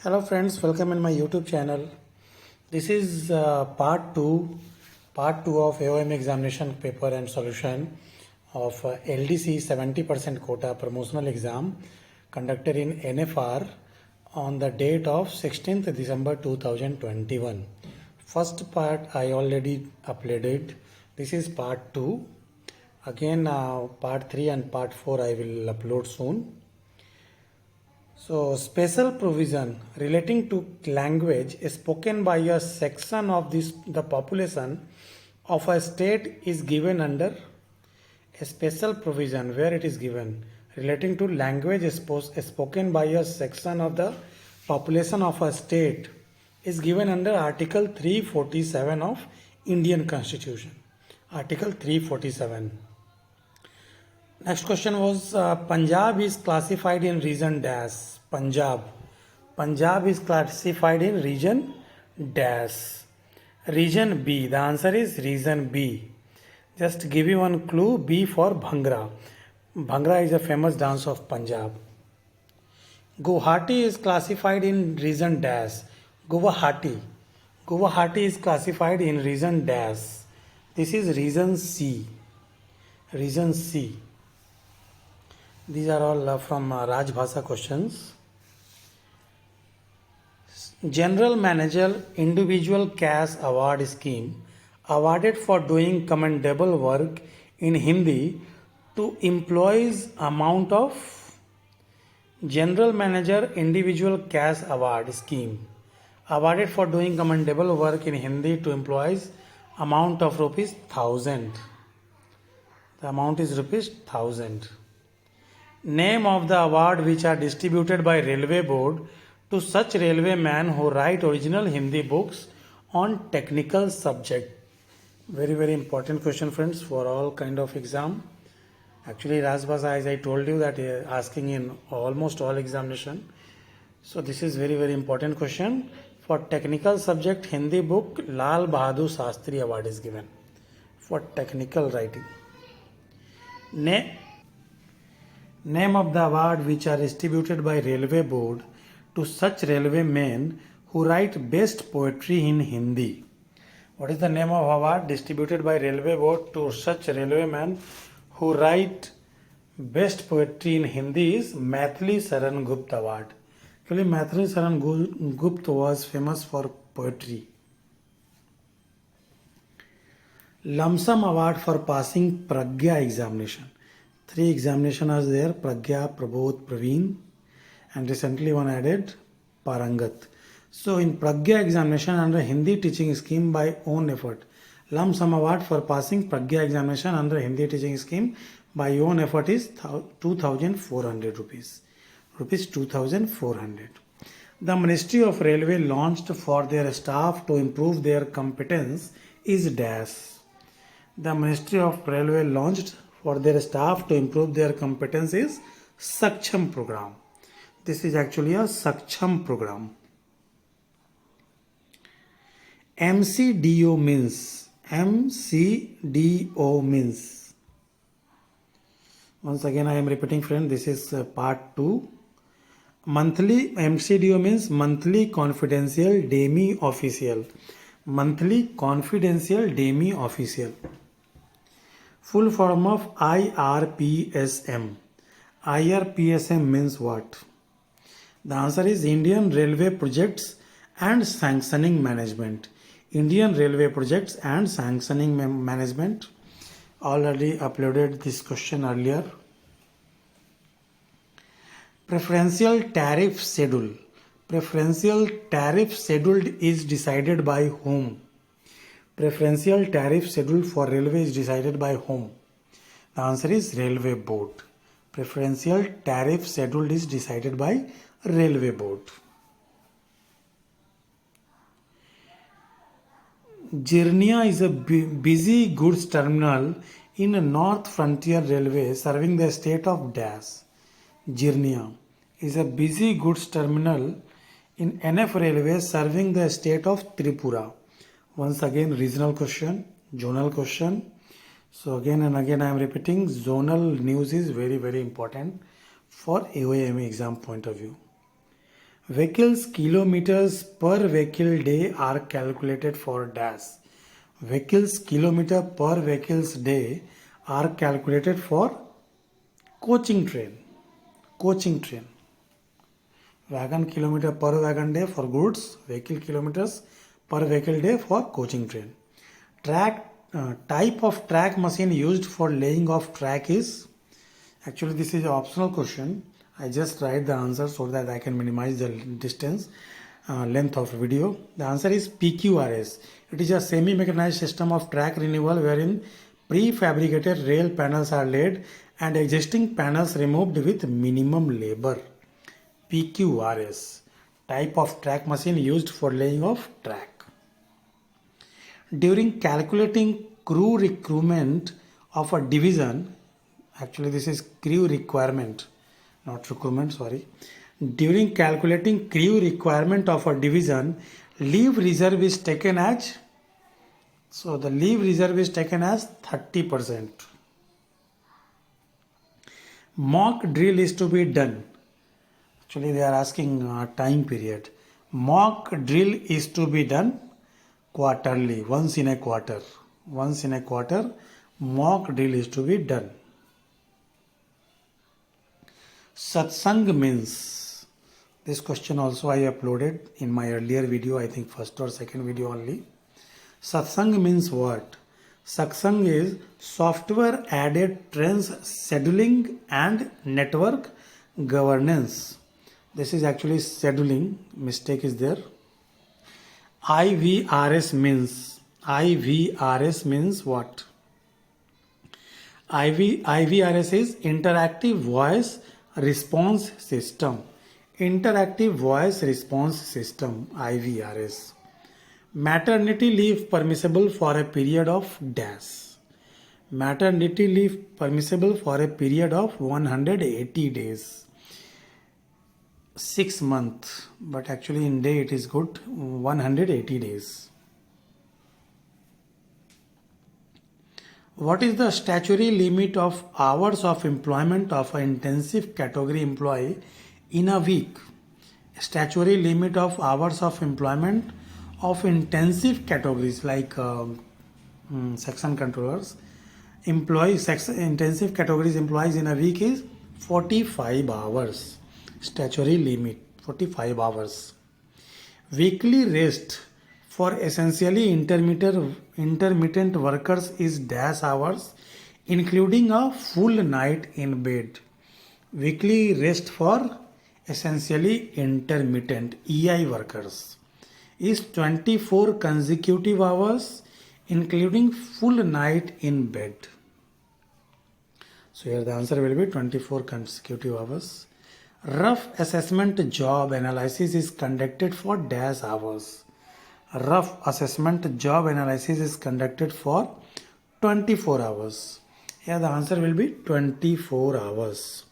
Hello friends, welcome in my YouTube channel. This is part two of AOM examination paper and solution of Ldce 70% quota promotional exam conducted in NFR on the date of 16th December 2021. First part I already uploaded. This is part 2. Again part 3 and part 4 I will upload soon. So, special provision relating to language is spoken by a section of the population of a state is given under a special provision where it is given relating to language is spoken by a section of the population of a state is given under Article 347 of Indian Constitution. Article 347. Next question was Punjab is classified in region dash. Punjab is classified in region dash. Region B. The answer is region B. Just give you one clue. B for Bhangra. Bhangra is a famous dance of Punjab. Guwahati is classified in region dash. Guwahati. Guwahati is classified in region dash. This is region C. Region C. These are all from Rajbhasha questions. General Manager Individual Cash Award Scheme awarded for doing commendable work in Hindi to employees amount of General Manager Individual Cash Award Scheme awarded for doing commendable work in Hindi to employees amount of rupees 1000. The amount is rupees 1000. Name of the award which are distributed by Railway Board to such railway men who write original Hindi books on technical subject. Very important question friends for all kind of exam. Actually Rajbhasha, as I told you, that asking in almost all examination. So this is very important question. For technical subject Hindi book, Lal Bahadur Shastri Award is given for technical writing. Name of the award which are distributed by Railway Board to such railway men who write best poetry in Hindi. What is the name of award distributed by Railway Board to such railway men who write best poetry in Hindi is Maithili Saran Gupta Award. Actually Maithili Saran Gupta was famous for poetry. Lump sum award for passing Pragya examination. 3 examinations are there: Pragya, Prabodh, Praveen, and recently one added Parangat. So in Pragya examination under Hindi teaching scheme by own effort, lump sum award for passing Pragya examination under Hindi teaching scheme by own effort is 2,400 rupees. Rupees 2,400. The Ministry of Railway launched for their staff to improve their competence is dash. The Ministry of Railway launched for their staff to improve their competence is Saksham program. This is actually a Saksham program. MCDO means. Once again I am repeating friend, this is part 2. Monthly MCDO means monthly confidential demi official. Monthly confidential demi official. Full form of IRPSM. IRPSM means what? The answer is Indian Railway Projects and Sanctioning Management. Indian Railway Projects and Sanctioning Management. Already uploaded this question earlier. Preferential Tariff Schedule. Preferential Tariff Schedule is decided by whom? Preferential tariff schedule for railway is decided by whom? The answer is Railway Board. Preferential tariff schedule is decided by Railway Board. Jirnia is a busy goods terminal in North Frontier Railway serving the state of Dash. Jirnia is a busy goods terminal in NF Railway serving the state of Tripura. Once again regional question, zonal question. So again and again I am repeating, zonal news is very important for AOM exam point of view. Vehicles kilometers per vehicle day are calculated for dash. Vehicles kilometer per vehicles day are calculated for coaching train. Coaching train. Wagon kilometer per wagon day for goods. Vehicle kilometers per vehicle day for coaching train. Type of track machine used for laying of track is, actually this is an optional question. I just write the answer so that I can minimize the distance, length of video. The answer is PQRS. It is a semi-mechanized system of track renewal wherein prefabricated rail panels are laid and existing panels removed with minimum labor. PQRS. Type of track machine used for laying of track. During calculating crew recruitment of a division, actually this is crew requirement, not recruitment, sorry. During calculating crew requirement of a division, leave reserve is taken as, so the leave reserve is taken as 30%. Mock drill is to be done. Actually they are asking time period. Mock drill is to be done quarterly, once in a quarter. Once in a quarter, mock drill is to be done. Satsang means, this question also I uploaded in my earlier video, I think first or second video only. Satsang means what? Satsang is software added trends scheduling and network governance. This is actually scheduling, mistake is there. IVRS means what? IVRS is interactive voice response system. Interactive voice response system, IVRS. Maternity leave permissible for a period of dash. Maternity leave permissible for a period of 180 days. 6 months, but actually in day it is good, 180 days. What is the statutory limit of hours of employment of an intensive category employee in a week? Statutory limit of hours of employment of intensive categories like section controllers, intensive categories employees in a week is 45 hours. Statutory limit 45 hours. Weekly rest for essentially intermittent workers is dash hours, including a full night in bed. Weekly rest for essentially intermittent EI workers is 24 consecutive hours, including full night in bed. So here the answer will be 24 consecutive hours. Rough assessment job analysis is conducted for dash hours. Rough assessment job analysis is conducted for 24 hours. Here the answer will be 24 hours.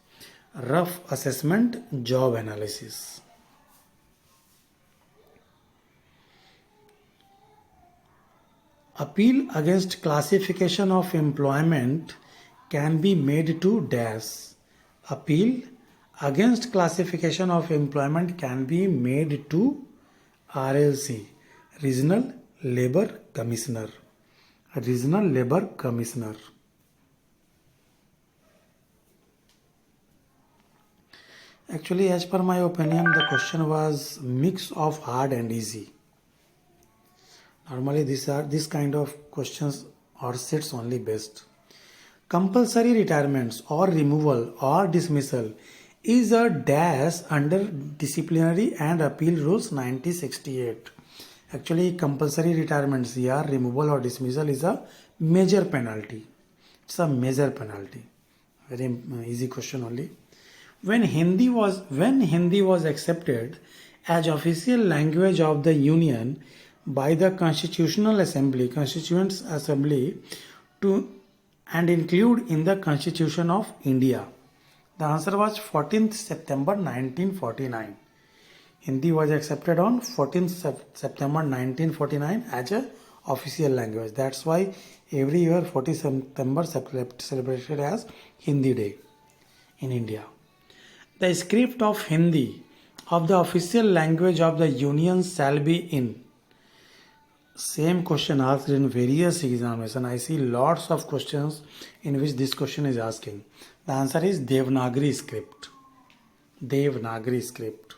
Rough assessment job analysis. Appeal against classification of employment can be made to dash. Appeal against classification of employment can be made to RLC, Regional Labour Commissioner. Regional Labour Commissioner. Actually, as per my opinion, the question was mix of hard and easy. Normally, this kind of questions or sets only best. Compulsory retirements or removal or dismissal is a dash under disciplinary and appeal rules 1968. Actually, compulsory retirements here, removal or dismissal is a major penalty. It's a major penalty. Very easy question only. When Hindi was accepted as official language of the Union by the Constituent Assembly to and include in the Constitution of India. The answer was 14th September 1949. Hindi was accepted on 14th September 1949 as a official language. That's why every year 14th September celebrated as Hindi Day in India. The script of Hindi of the official language of the union shall be in. Same question asked in various examination. I see lots of questions in which this question is asking. The answer is Devanagari script. Devanagari script.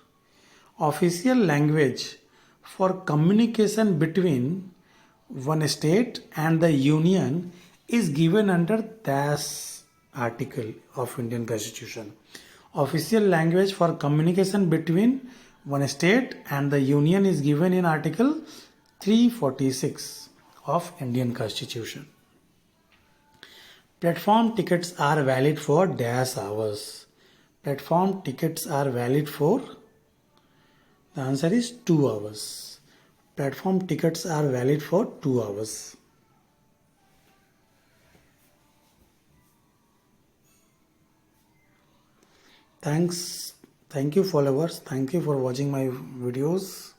Official language for communication between one state and the union is given under this article of Indian Constitution. Official language for communication between one state and the union is given in Article 346 of Indian Constitution. Platform tickets are valid for dash hours. Platform tickets are valid for, the answer is 2 hours. Platform tickets are valid for 2 hours. Thank you followers. Thank you for watching my videos.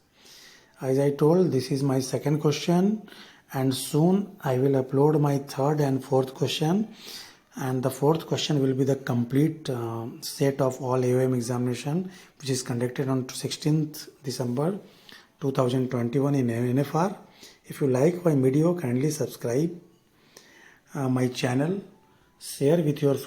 As I told, this is my second question, and soon I will upload my third and fourth question, and the fourth question will be the complete set of all AOM examination which is conducted on 16th December 2021 in NFR. If you like my video, kindly subscribe my channel, share with your friends.